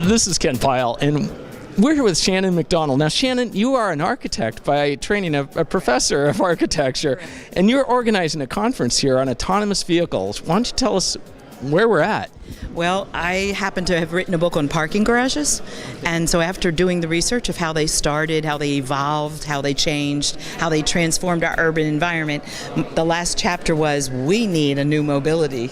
This is Ken Pyle, and we're here with Shannon McDonald. Now, Shannon, you are an architect by training, a professor of architecture, and you're organizing a conference here on autonomous vehicles. Why don't you tell us where we're at? Well, I happen to have written a book on parking garages, and so after doing the research of how they started, how they evolved, how they changed, how they transformed our urban environment, the last chapter was we need a new mobility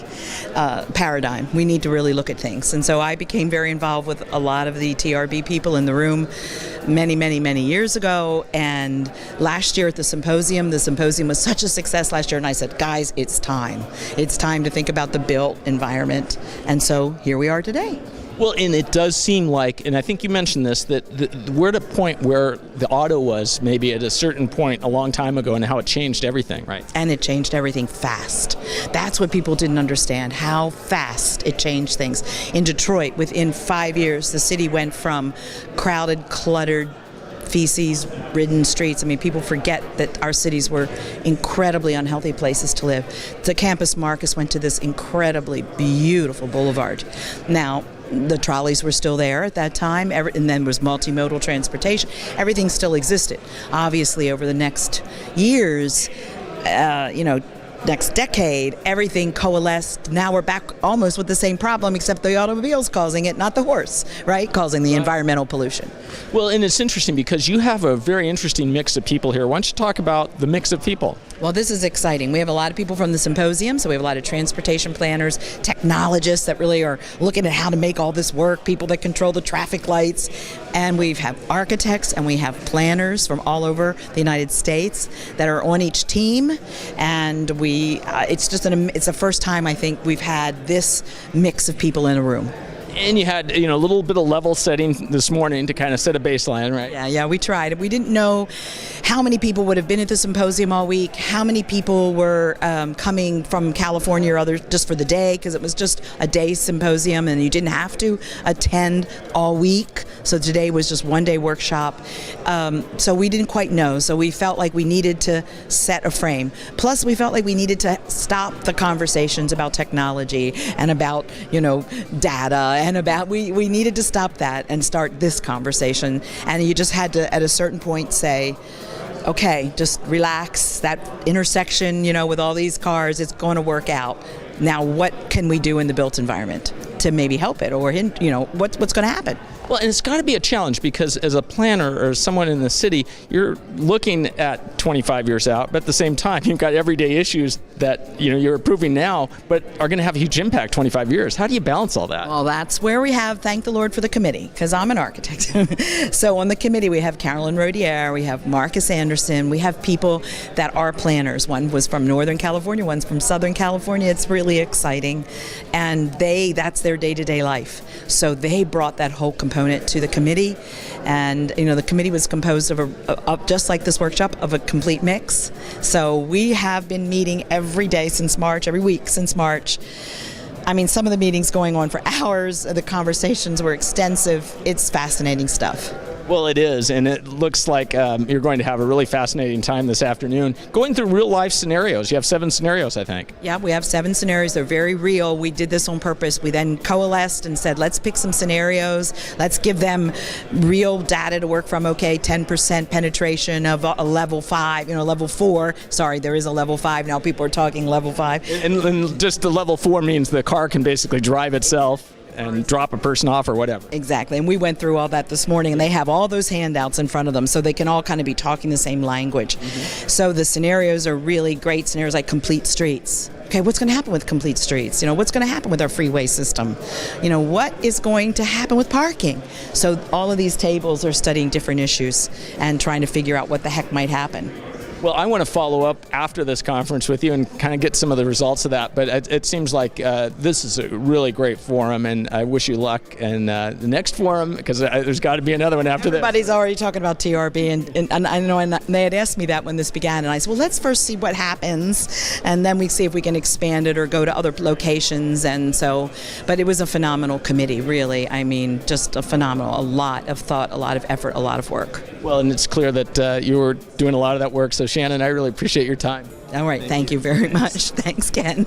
paradigm. We need to really look at things. And so I became very involved with a lot of the TRB people in the room many years ago, and last year at the symposium was such a success last year, and I said, guys, it's time. It's time to think about the built environment. And so here we are today. Well, and it does seem like, and I think you mentioned this, that we're at a point where the auto was maybe at a certain point a long time ago and how it changed everything, right? And it changed everything fast. That's what people didn't understand, how fast it changed things. In Detroit, within 5 years, the city went from crowded, cluttered, feces-ridden streets. I mean, people forget that our cities were incredibly unhealthy places to live. The Campus Marcus went to this incredibly beautiful boulevard. Now, the trolleys were still there at that time, and then was multimodal transportation. Everything still existed. Obviously, over the next years, next decade, everything coalesced. Now we're back almost with the same problem, except the automobile's causing it, not the horse, right? Causing the environmental pollution. Well, and it's interesting because you have a very interesting mix of people here. Why don't you talk about the mix of people? Well, this is exciting. We have a lot of people from the symposium, so we have a lot of transportation planners, technologists that really are looking at how to make all this work, people that control the traffic lights, and we have architects and we have planners from all over the United States that are on each team, and it's the first time I think we've had this mix of people in a room. And you had, a little bit of level setting this morning to kind of set a baseline, right? Yeah, we tried. We didn't know how many people would have been at the symposium all week, how many people were coming from California or others just for the day, because it was just a day symposium and you didn't have to attend all week. So today was just one day workshop. So we didn't quite know. So we felt like we needed to set a frame. Plus, we felt like we needed to stop the conversations about technology and about, data. And we needed to stop that and start this conversation. And you just had to, at a certain point, say, okay, just relax. That intersection, with all these cars, it's going to work out. Now, what can we do in the built environment to maybe help it, or what's going to happen? Well, and it's got to be a challenge because as a planner or someone in the city, you're looking at 25 years out, but at the same time, you've got everyday issues that you're approving now, but are going to have a huge impact 25 years. How do you balance all that? Well, that's where we have, thank the Lord for the committee, because I'm an architect. So on the committee, we have Carolyn Rodier, we have Marcus Anderson, we have people that are planners. One was from Northern California, one's from Southern California. It's really exciting, and that's their day-to-day life. So they brought that whole component to the committee, and the committee was composed of just like this workshop, of a complete mix. So we have been meeting every day since March, every week since March. I mean, some of the meetings going on for hours, the conversations were extensive. It's fascinating stuff. Well, it is, and it looks like you're going to have a really fascinating time this afternoon going through real-life scenarios. You have 7 scenarios, I think. Yeah, we have 7 scenarios. They're very real. We did this on purpose. We then coalesced and said, let's pick some scenarios. Let's give them real data to work from. Okay, 10% penetration of a level 5, level 4. Sorry, there is a level 5 now. People are talking level 5. And just the level 4 means the car can basically drive itself and drop a person off or whatever. Exactly, and we went through all that this morning, and they have all those handouts in front of them so they can all kind of be talking the same language. Mm-hmm. So the scenarios are really great scenarios, like complete streets. Okay, what's going to happen with complete streets? What's going to happen with our freeway system? What is going to happen with parking? So all of these tables are studying different issues and trying to figure out what the heck might happen. Well, I want to follow up after this conference with you and kind of get some of the results of that, but it seems like this is a really great forum, and I wish you luck in the next forum, because there's got to be another one after this. Everybody's already talking about TRB, and I know, and they had asked me that when this began, and I said, well, let's first see what happens, and then we see if we can expand it or go to other locations. And so, but it was a phenomenal committee, really. I mean, just a phenomenal, a lot of thought, a lot of effort, a lot of work. Well, and it's clear that you were doing a lot of that work, so Shannon, I really appreciate your time. All right, thank you very much. Thanks, Ken.